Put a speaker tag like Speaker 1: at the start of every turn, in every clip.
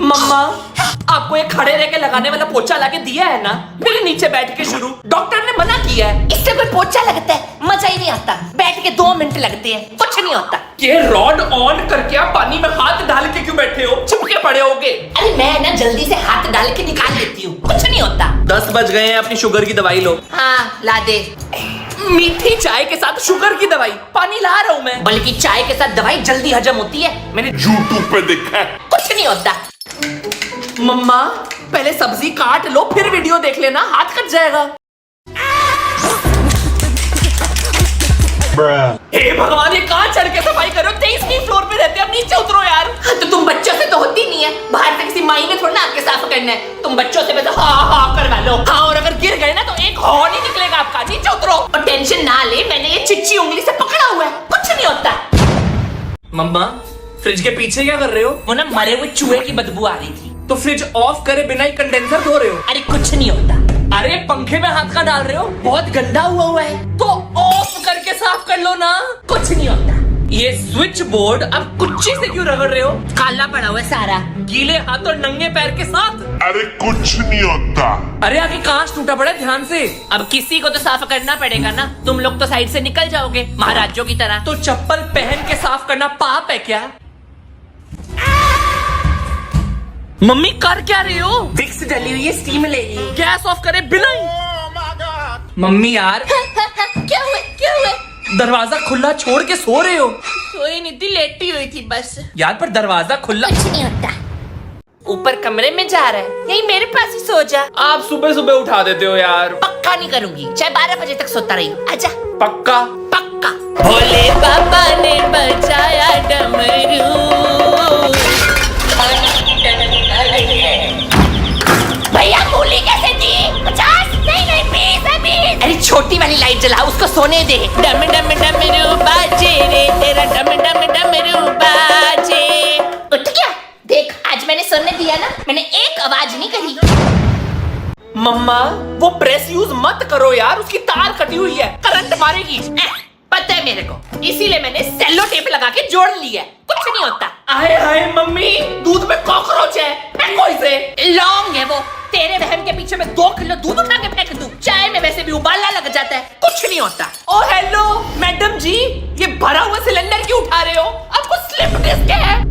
Speaker 1: मम्मा, आपको ये खड़े रह के लगाने वाला पोछा लाके दिया है ना, मेरे नीचे बैठ के शुरू। डॉक्टर ने मना किया है।
Speaker 2: इससे कोई पोछा लगता है, मजा ही नहीं आता। बैठ के 2 मिनट लगते हैं, कुछ नहीं होता।
Speaker 1: ये रॉड ऑन करके आप पानी में हाथ डाल के क्यों बैठे हो? चिपके पड़े होगे।
Speaker 2: अरे मैं ना जल्दी से हाथ डाल के निकाल लेती हूँ, कुछ नहीं होता।
Speaker 1: 10 बज गए हैं, अपनी शुगर की दवाई लो।
Speaker 2: हाँ ला दे।
Speaker 1: मीठी चाय के साथ शुगर की दवाई, पानी ला रहा हूँ मैं।
Speaker 2: बल्कि चाय के साथ दवाई जल्दी हजम होती है,
Speaker 1: मैंने
Speaker 3: यूट्यूब पे देखा है।
Speaker 2: कुछ नहीं होता।
Speaker 1: मम्मा, पहले सब्जी काट लो फिर वीडियो देख लेना, हाथ कट जाएगा। हे भगवान, ये कहाँ चढ़ के सफाई करो? 23वीं फ्लोर पे रहते हैं, अब नीचे उतरो यार।
Speaker 2: तो तुम बच्चों से तो होती नहीं है, बाहर से किसी माई ने थोड़ा ना आपके साफ करना है। तुम बच्चों से बस हाँ करवा लो।
Speaker 1: हाँ, और अगर गिर गए ना तो एक हॉर्न ही निकलेगा आपका। नीचे उतरो।
Speaker 2: और टेंशन ना ले, मैंने ये चिच्ची उंगली से पकड़ा हुआ है, कुछ नहीं होता।
Speaker 1: मम्मा, फ्रिज के पीछे क्या कर रहे हो?
Speaker 2: वो ना मरे हुए चूहे की बदबू आ रही थी।
Speaker 1: तो फ्रिज ऑफ करे बिना ही कंडेंसर धो रहे हो?
Speaker 2: अरे कुछ नहीं होता।
Speaker 1: अरे पंखे में हाथ का डाल रहे हो? बहुत गंदा हुआ है, तो ऑफ करके साफ कर लो ना।
Speaker 2: कुछ नहीं होता।
Speaker 1: ये स्विच बोर्ड अब कुच्ची से क्यों रगड़ रहे हो?
Speaker 2: काला पड़ा हुआ है सारा।
Speaker 1: गीले हाथ और नंगे पैर के साथ।
Speaker 3: अरे कुछ नहीं होता।
Speaker 1: अरे आगे कांच टूटा पड़ा है, ध्यान से।
Speaker 2: अब किसी को तो साफ करना पड़ेगा ना, तुम लोग तो साइड से निकल जाओगे महाराजों की तरह।
Speaker 1: तो चप्पल पहन के साफ करना पाप है क्या? मम्मी कर क्या रही हो?
Speaker 2: विक्स डली हुई है, स्टीम लेगी।
Speaker 1: गैस ऑफ करे बिना ही। मम्मी यार,
Speaker 2: क्या हुआ क्या हुआ?
Speaker 1: दरवाजा खुला छोड़ के सो रहे हो?
Speaker 2: सोई नहीं थी, लेटी हुई थी बस।
Speaker 1: यार पर दरवाजा खुला।
Speaker 2: कुछ नहीं होता। ऊपर कमरे में जा रहा है, यही मेरे पास ही सो जा।
Speaker 1: आप सुबह सुबह उठा देते हो यार।
Speaker 2: पक्का नहीं करूंगी, चाहे 12 बजे तक सोता रही। आजा।
Speaker 1: पक्का?
Speaker 2: पक्का। भोले बाबा ने बजाया डमरू। भैया गोली कैसे दी? 50? नहीं 20। अरे छोटी वाली लाइट जला, उसको सोने दे। डम डम डमरू बाजे रे, तेरा डम डम डमरू बाजे। उठ गया? देख, आज मैंने सोने दिया ना, मैंने एक आवाज नहीं करी।
Speaker 1: मम्मा, वो प्रेस यूज मत करो यार, उसकी तार कटी हुई है, करंट मारेगी।
Speaker 2: पता है मेरे को, इसीलिए मैंने सेलो टेप लगा के जोड़ लिया है, कुछ नहीं होता।
Speaker 1: आए हाय मम्मी, दूध में कॉकरोच है, फेंको इसे।
Speaker 2: लौंग है वो, तेरे बहन के पीछे मैं 2 किलो दूध उठा के फेंक दूं। चाय में वैसे भी उबालना लग जाता है, कुछ नहीं होता।
Speaker 1: ओ हेलो मैडम जी, ये भरा हुआ सिलेंडर क्यों उठा रहे हो? आपको स्लिप डिस्क है?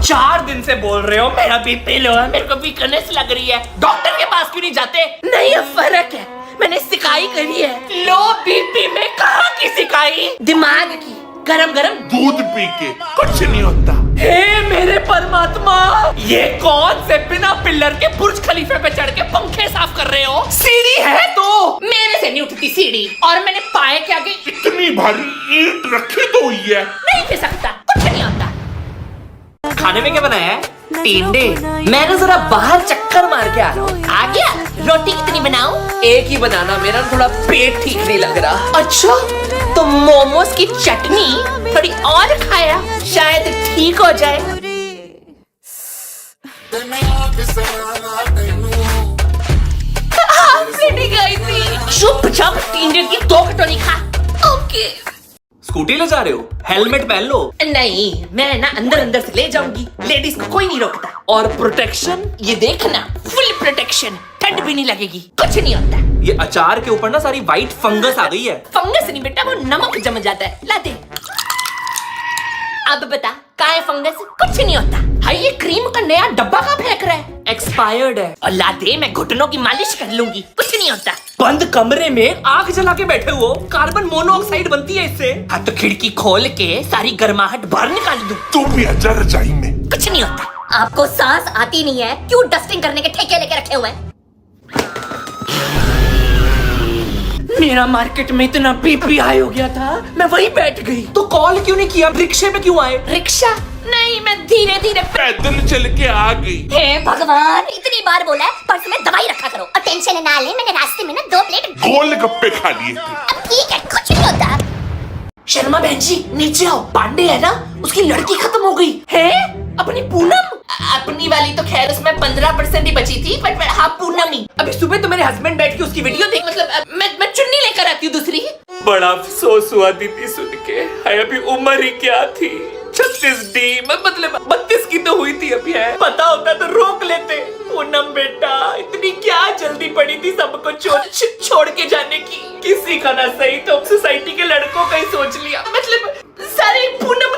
Speaker 1: 4 दिन से बोल रहे हो मेरा बीपी लो है, मेरे को वीकनेस लग रही है। डॉक्टर के पास क्यों नहीं जाते?
Speaker 2: नहीं, अब फर्क है, मैंने सिकाई करी है।
Speaker 1: लो बीपी में कहाँ की सिकाई?
Speaker 2: दिमाग की, गरम गरम
Speaker 3: दूध पी के कुछ नहीं होता।
Speaker 1: हे मेरे परमात्मा, ये कौन से बिना पिलर के बुर्ज खलीफे पे चढ़ के पंखे साफ कर रहे हो? सीढ़ी है तो?
Speaker 2: मेरे से नहीं उठती सीढ़ी, और मैंने पाए के आगे
Speaker 3: इतनी भारी ईंट रखी तो हुई है।
Speaker 2: नहीं खिसकता, कुछ नहीं होता।
Speaker 1: खाने में क्या बनाया है? टिंडे। मैं ना जरा बाहर चक्कर मार के आ रहा हूँ।
Speaker 2: आ गया? रोटी कितनी बनाऊं?
Speaker 1: एक ही बनाना, मेरा थोड़ा पेट ठीक नहीं लग रहा।
Speaker 2: अच्छा, तो मोमोज की चटनी थोड़ी और खाया, शायद ठीक हो जाए। पिटी गई थी। चुपचाप टिंडे की 2 कटोरी खा। ओके।
Speaker 1: स्कूटी ले जा रहे हो? हेलमेट पहन लो।
Speaker 2: नहीं, मैं ना अंदर अंदर से ले जाऊंगी, लेडीज को कोई नहीं रोकता।
Speaker 1: और प्रोटेक्शन?
Speaker 2: ये देखना, फुल प्रोटेक्शन, ठंड भी नहीं लगेगी, कुछ नहीं होता।
Speaker 1: ये अचार के ऊपर ना सारी वाइट फंगस आ गई है।
Speaker 2: फंगस नहीं बेटा, वो नमक जम जाता है। ला दे। अब बता, कहाँ है फंगस? कुछ नहीं होता। हाय, ये क्रीम का नया डब्बा कहाँ फेंक रहा है?
Speaker 1: एक्सपायर्ड है।
Speaker 2: और ला दे, मैं घुटनों की मालिश कर लूंगी, कुछ नहीं होता।
Speaker 1: बंद कमरे में आग जला के बैठे हो, कार्बन मोनोऑक्साइड बनती है इससे।
Speaker 2: हाँ तो खिड़की खोल के सारी गर्माहट बाहर निकाल दूं।
Speaker 3: तू भी अजर रजाई में।
Speaker 2: कुछ नहीं होता। आपको सांस आती नहीं है, क्यों डस्टिंग करने के ठेके लेके रखे हुए हैं?
Speaker 1: मेरा मार्केट में इतना बीपी हाई हो गया था, मैं वहीं बैठ गई। तो कॉल क्यों नहीं किया? रिक्शे में क्यों आए?
Speaker 2: रिक्शा नहीं, मैं धीरे धीरे
Speaker 3: पैदल चल के आ गई।
Speaker 2: हे भगवान, इतनी बार बोला है पर्स में दवाई रखा करो। और टेंशन ना ले, मैंने रास्ते में ना 2 प्लेट
Speaker 3: गोलगप्पे खा लिए थे।
Speaker 2: अब ठीक है, कुछ नहीं होता। शर्मा बहन जी नीचे आओ, पांडे है ना, उसकी लड़की खत्म हो गई है। अपनी पूनम? अपनी वाली तो खैर उसमें 15% ही बची थी, बट हाँ पूनम ही।
Speaker 1: अभी सुबह तो मेरे हस्बैंड बैठ के उसकी वीडियो देख,
Speaker 2: मतलब मैं चुन्नी लेकर आती हूँ दूसरी।
Speaker 1: बड़ा अफसोस हुआ दीदी सुन के। हाय, अभी उम्र ही क्या थी। 36D, मतलब 32 की तो हुई थी अभी है। पता होता तो रोक लेते। पूनम बेटा, इतनी क्या जल्दी पड़ी थी सबको छोड़ के जाने की। किसी का ना सही तो सोसाइटी के लड़कों का ही सोच लिया। मतलब सारे पूनम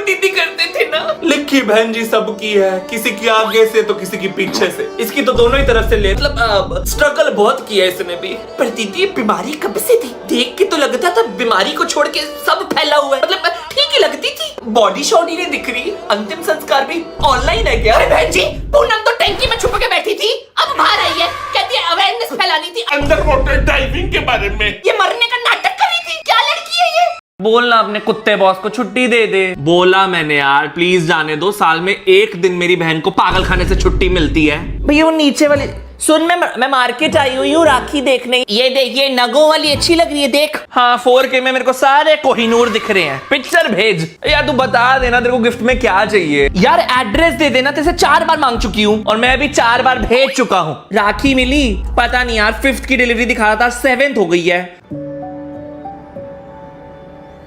Speaker 1: दीदी करते थे ना। लिखी बहन जी सबकी है, किसी की आगे से तो किसी की पीछे से। इसकी तो दोनों ही तरफ से ले, मतलब स्ट्रगल बहुत किया इसने भी। पर दीदी बीमारी कब से थी? देख के तो लगता था बीमारी को छोड़ के सब फैला हुआ है। मतलब ठीक ही लगती थी, बॉडी शॉडी नहीं दिख रही। अंतिम संस्कार भी ऑनलाइन है क्या?
Speaker 2: अरे बहन जी, पूनम तो टैंकी में छुप के बैठी थी, अब बाहर आई है, कहती है अवेयरनेस फैलानी थी।
Speaker 3: अंडर वाटर डाइविंग के बारे में।
Speaker 2: ये मरने का नाटक कर रही थी। क्या लड़की है ये?
Speaker 1: बोलना अपने कुत्ते बॉस को छुट्टी दे दे। बोला मैंने यार प्लीज जाने दो, साल में एक दिन मेरी बहन को पागल खाने से छुट्टी मिलती है।
Speaker 2: भैया वो नीचे वाली सुन, मैं मार्केट आई हुई हूँ राखी देखने। ये देख, ये नगों वाली अच्छी लग रही है, देख।
Speaker 1: हाँ 4K में मेरे को सारे कोहिनूर दिख रहे हैं। पिक्चर भेज यार, तू बता देना तेरे को गिफ्ट में क्या चाहिए। यार एड्रेस दे देना, तेरे से 4 बार मांग चुकी हूँ और मैं भी 4 बार भेज चुका हूँ। राखी मिली? पता नहीं यार, 5th की डिलीवरी दिखा रहा था, 7th हो गई है।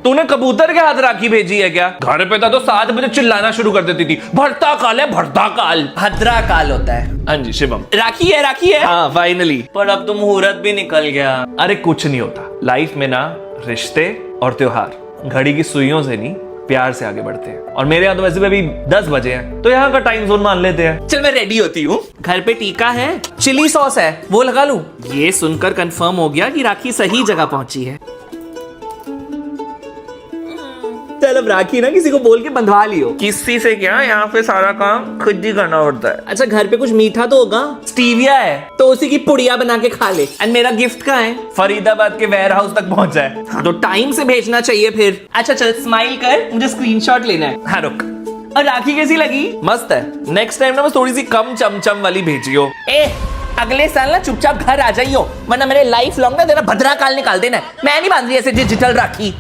Speaker 1: तूने कबूतर के हाथ राखी भेजी है क्या? घर पे था तो 7 बजे चिल्लाना शुरू कर देती थी, भरता काल है भरता काल।
Speaker 2: भद्रा काल होता है।
Speaker 1: हाँ जी शिवम,
Speaker 2: राखी है।
Speaker 1: हाँ फाइनली। पर अब तो मुहूर्त भी निकल गया। अरे कुछ नहीं होता लाइफ में ना, रिश्ते और त्योहार घड़ी की सुइयों से नहीं प्यार से आगे बढ़ते हैं। और मेरे यहाँ तो वैसे भी अभी 10 बजे हैं, तो यहाँ का टाइम जोन मान लेते हैं।
Speaker 2: चल मैं रेडी होती हूँ।
Speaker 1: घर पे टीका है, चिली सॉस है, वो लगा लूं? ये सुनकर कंफर्म हो गया कि राखी सही जगह पहुंची है। चल अब राखी ना किसी को बोल के बंधवा लियो। किसी से क्या, यहाँ पे सारा काम खुद ही करना पड़ता है। अच्छा घर पे कुछ मीठा तो होगा? स्टीविया है तो उसी की पुड़िया बना के खा ले। एंड मेरा गिफ्ट कहाँ है? फरीदाबाद के वेयर हाउस तक पहुंचा है। हाँ, तो टाइम से भेजना चाहिए फिर। अच्छा चल स्माइल कर, मुझे स्क्रीनशॉट लेना है। हाँ रुक। और राखी कैसी लगी? मस्त है। नेक्स्ट टाइम ना बस थोड़ी सी कम चमचम वाली भेजियो।
Speaker 2: अगले साल ना चुपचाप घर आ जाइयो, वरना मेरे लाइफ लॉन्ग ना तेरा भद्रा काल निकाल देना। मैं नहीं बांध रही ऐसे डिजिटल राखी।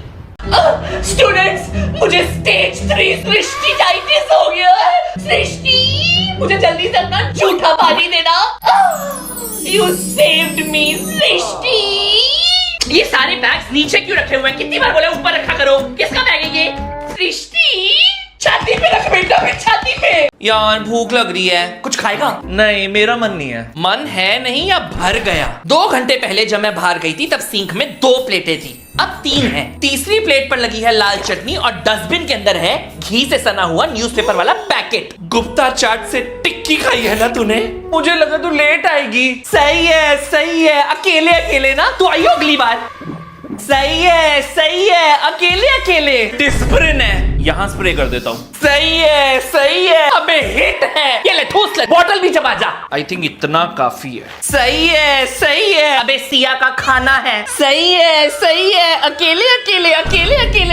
Speaker 2: स्टूडेंट्स, मुझे स्टेज 3 सृष्टिटाइटिस हो गया है। सृष्टि, मुझे जल्दी से अपना जूठा पानी देना। यू सेव्ड मी सृष्टि। ये सारे बैग्स नीचे क्यों रखे हुए हैं? कितनी बार बोला ऊपर रखा करो। किसका बैग है ये? सृष्टि, छाती पे रख बेटा, फिर छाती पे।
Speaker 1: यार भूख लग रही है,
Speaker 2: कुछ खाएगा?
Speaker 1: नहीं मेरा मन नहीं है।
Speaker 2: मन है नहीं या भर गया? 2 घंटे पहले जब मैं बाहर गई थी तब सिंक में 2 प्लेटें थी, अब 3 है। तीसरी प्लेट पर लगी है लाल चटनी और डस्टबिन के अंदर है घी से सना हुआ न्यूज़पेपर वाला पैकेट।
Speaker 1: गुप्ता चाट से टिक्की खाई है ना तूने? मुझे लगा तू लेट आएगी।
Speaker 2: सही है, अकेले ना, तू आइयो अगली बार। सही है, अकेले।
Speaker 1: डिस्प्रिन है, यहाँ स्प्रे कर देता हूँ।
Speaker 2: सही है, अबे हिट है। ये ले ठूस ले, बॉटल भी जमा जा।
Speaker 1: आई थिंक इतना काफी है।
Speaker 2: सही है, अबे सिया का खाना है। सही है, अकेले।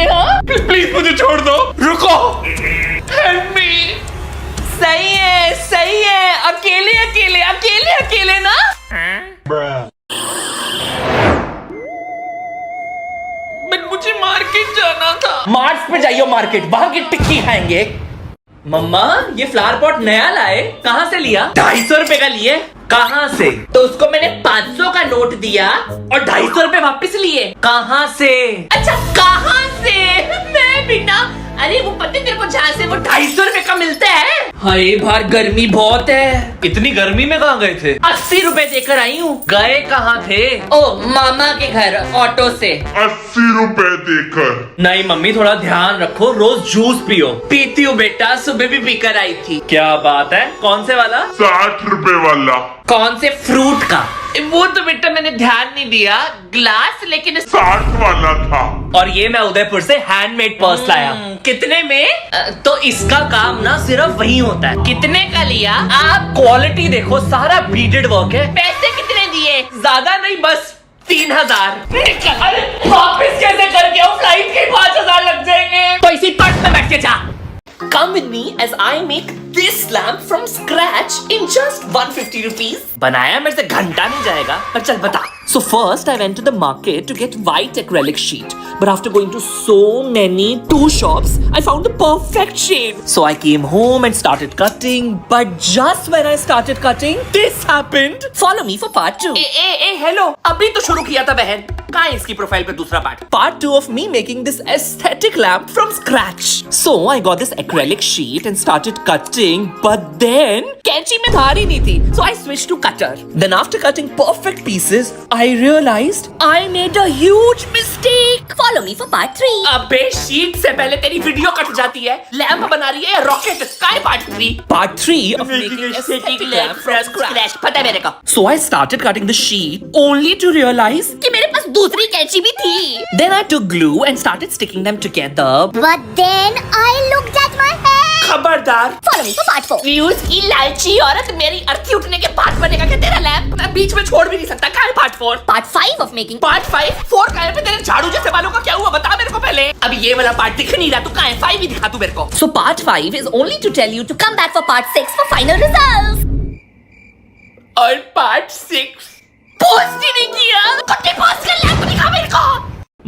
Speaker 2: हाँ
Speaker 1: प्लीज मुझे छोड़ दो, रुको। Help me.
Speaker 2: सही है, अकेले ना।
Speaker 1: मुझे मार्केट जाना था।
Speaker 2: मार्च पे जाइयो मार्केट, वहां की टिक्की खाएंगे। मम्मा, ये फ्लावर पॉट नया लाए, कहाँ से लिया?
Speaker 1: 250 रुपए का लिए। कहाँ से?
Speaker 2: तो उसको मैंने 500 का नोट दिया और 250 रुपए वापस लिए।
Speaker 1: कहाँ से?
Speaker 2: अच्छा कहाँ से? मैं बिना, अरे वो पता तेरे को जहाँ से वो 250 रुपए का मिलता है। हाय बाहर गर्मी बहुत है।
Speaker 1: इतनी गर्मी में कहाँ गए थे?
Speaker 2: 80 रुपए देकर आई हूँ।
Speaker 1: गए कहाँ थे?
Speaker 2: ओ मामा के घर, ऑटो से।
Speaker 3: 80 रुपए देकर।
Speaker 1: नहीं मम्मी थोड़ा ध्यान रखो, रोज जूस पियो।
Speaker 2: पीती हूँ बेटा, सुबह भी पीकर आई थी।
Speaker 1: क्या बात है, कौन से वाला?
Speaker 3: 60 रुपए वाला।
Speaker 2: कौन से फ्रूट का? वो तो बेटा मैंने ध्यान नहीं दिया, ग्लास लेकिन
Speaker 3: 60 वाला था।
Speaker 1: और ये मैं उदयपुर से हैंडमेड पर्स लाया।
Speaker 2: कितने में?
Speaker 1: तो इसका काम ना सिर्फ वही होता है।
Speaker 2: कितने का लिया?
Speaker 1: आप क्वालिटी देखो, सारा बीडेड वर्क है।
Speaker 2: पैसे कितने दिए?
Speaker 1: ज्यादा नहीं, बस 3000।
Speaker 2: निकल।
Speaker 1: अरे वापस कैसे करके आओ, फ्लाइट के 5000 लग जाएंगे।
Speaker 2: तो इसी पर्स में बैठ के जा। Come with me as I make this lamp from scratch in just 150 rupees. बनाया मेरे से घंटा नहीं जाएगा, पर चल बता। So first I went to the market to get white acrylic sheet, but after going to so many 2 shops, I found the perfect shade. So I came home and started cutting, but just when I started cutting, this happened. Follow me for part 2. A hello, अभी तो शुरू किया था बहन।
Speaker 1: कहाँ है इसकी profile पे दूसरा part 2 of me making this aesthetic lamp from scratch. So I got this acrylic sheet and started cutting, but then कैंची में धार ही नहीं थी, so I switched to cutter. Then after cutting perfect pieces, I realized I made a huge mistake.
Speaker 2: Follow me for part 3.
Speaker 1: अबे sheet से पहले तेरी video cut जाती है, लैंप बना रही है या रॉकेट? काय part 3? Part 3 of making aesthetic lamp from scratch.
Speaker 2: पता है मेरे को
Speaker 1: So I started cutting the sheet only to realize
Speaker 2: कि मेरे पास दूसरी कैंची भी थी.
Speaker 1: then I took glue and started sticking them together.
Speaker 2: But then I looked at my hair.
Speaker 1: खबरदार
Speaker 2: Follow me for part 4. Views की लालची औरत मेरी अर्थी उठने के बाद बनेगा क्या तेरा लैंप?
Speaker 1: मैं बीच में छोड़ भी नहीं सकता. काय part 4?
Speaker 2: Part 5 of making.
Speaker 1: Part 5 4 काय पे तेरे झाड़ू जैसे बालों का क्या हुआ बता मेरे को पहले. अब ये वाला पार्ट दिख नहीं रहा, तू काय 5 ही दिखा तू मेरे को. So part 5 is only to tell you to
Speaker 2: Come back for part 6 for final results.
Speaker 1: और पार्ट 6 पोस्ट ही नहीं किया.
Speaker 2: कुत्ते पोस्ट कर लैंप दिखा मेरे को.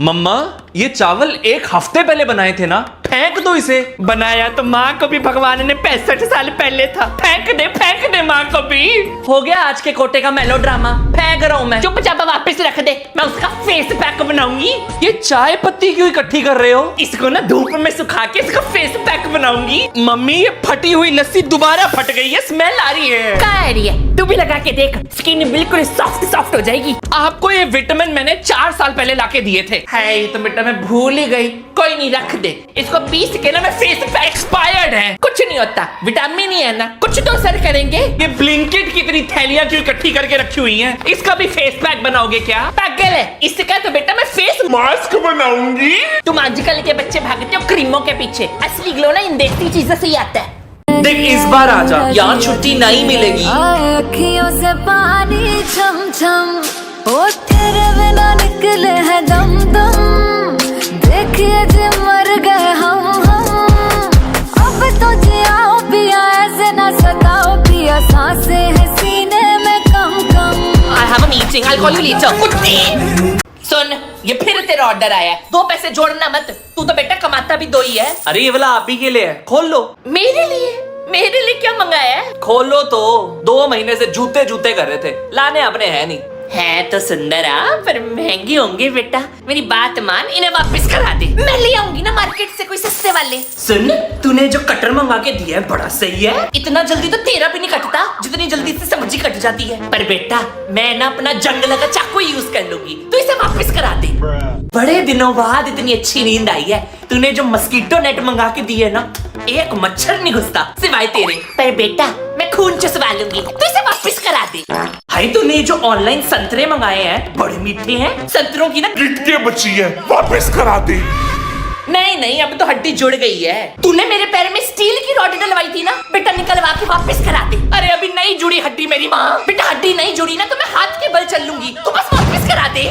Speaker 1: मम्मा ये चावल 1 हफ्ते पहले बनाए थे ना, फेंक दो इसे. बनाया तो माँ को भी भगवान ने 65 साल पहले था. फेंक दे माँ को भी. हो गया आज के कोटे का मेलोड्रामा. फेंक रहा हूँ मैं.
Speaker 2: चुपचाप वापस रख दे, मैं उसका फेस पैक बनाऊंगी.
Speaker 1: ये चाय पत्ती क्यों इकट्ठी कर रहे हो? इसको ना धूप में सुखा के इसका फेस पैक बनाऊंगी. मम्मी ये फटी हुई लस्सी दोबारा फट गई है, स्मेल आ रही है.
Speaker 2: क्या आ रही है? तू भी लगा के देख, स्किन बिल्कुल सॉफ्ट हो जाएगी.
Speaker 1: आपको ये विटामिन मैंने 4 साल पहले लाके दिए थे. है ये तो बेटा मैं भूल ही गई. कोई नहीं रख दे इसको. पीस के ना मैं फेस पैक एक्सपायर्ड है. कुछ नहीं होता, विटामिन ही है ना, कुछ तो असर करेंगे. ये ब्लिंकिट की इतनी थैलियां क्यों इकट्ठी करके रखी हुई हैं? इसका भी फेस पैक बनाओगे क्या? पागल है, इसका तो बेटा मैं फेस
Speaker 3: मास्क बनाऊंगी.
Speaker 2: तुम आजकल के बच्चे भागते हो क्रीमों के पीछे. असली ग्लो ना इन देसी चीजों से ही आता है.
Speaker 1: देख इस बार आ जा, यहाँ छुट्टी नहीं मिलेगी.
Speaker 4: अखियों से पानी छम छम, ओ तेरे बिना निकले है दम दम. देखिए जे मर गए हम. अब तो जियाओ पिया ऐसे ना सताओ पिया. सांसें हैं सीने में कम कम.
Speaker 2: I have a meeting. I'll call you later. कुत्ते! सुन, ये फिर तेरा ऑर्डर आया है. 2 पैसे जोड़ना मत. तू तो बेटा कमाता भी 2 ही है.
Speaker 1: अरे ये वाला आप ही के लिए है, खोल लो.
Speaker 2: मेरे लिए क्या मंगाया है?
Speaker 1: खोलो तो. 2 महीने से जूते कर रहे थे, लाने अपने है नहीं.
Speaker 2: है तो सुंदर पर महंगी होंगे बेटा. मेरी बात मान, इन्हें वापस करा दे. मैं ले आऊंगी ना मार्केट से कोई सस्ते वाले.
Speaker 1: सुन तूने जो कटर मंगा के दिया है बड़ा सही है.
Speaker 2: इतना जल्दी तो तेरा भी नहीं कटता जितनी जल्दी से सब्जी कट जाती है. पर बेटा मैं ना अपना जंगल का चाकू यूज कर लूंगी, तो इसे वापस करा दे.
Speaker 1: बड़े दिनों बाद इतनी अच्छी नींद आई है. तूने जो मस्कीटो नेट मंगा के दिए है ना, एक मच्छर नहीं घुसता सिवाय तेरे.
Speaker 2: पर बेटा मैं खून चुसवा लूंगी, तो इसे वापस करा दे.
Speaker 1: भाई तूने जो ऑनलाइन संतरे मंगाए हैं बड़े मीठे हैं. संतरों की ना
Speaker 3: गिट्टे बची है, वापस करा दे.
Speaker 1: नहीं अब तो हड्डी जुड़ गई है.
Speaker 2: तूने मेरे पैर में स्टील की रॉड डलवाई थी ना, बेटा निकलवा के वापस करा दे.
Speaker 1: अरे अभी नहीं जुड़ी हड्डी मेरी माँ.
Speaker 2: बेटा हड्डी नहीं जुड़ी ना तो मैं हाथ के बल चल लूंगी, तू बस वापस करा दे.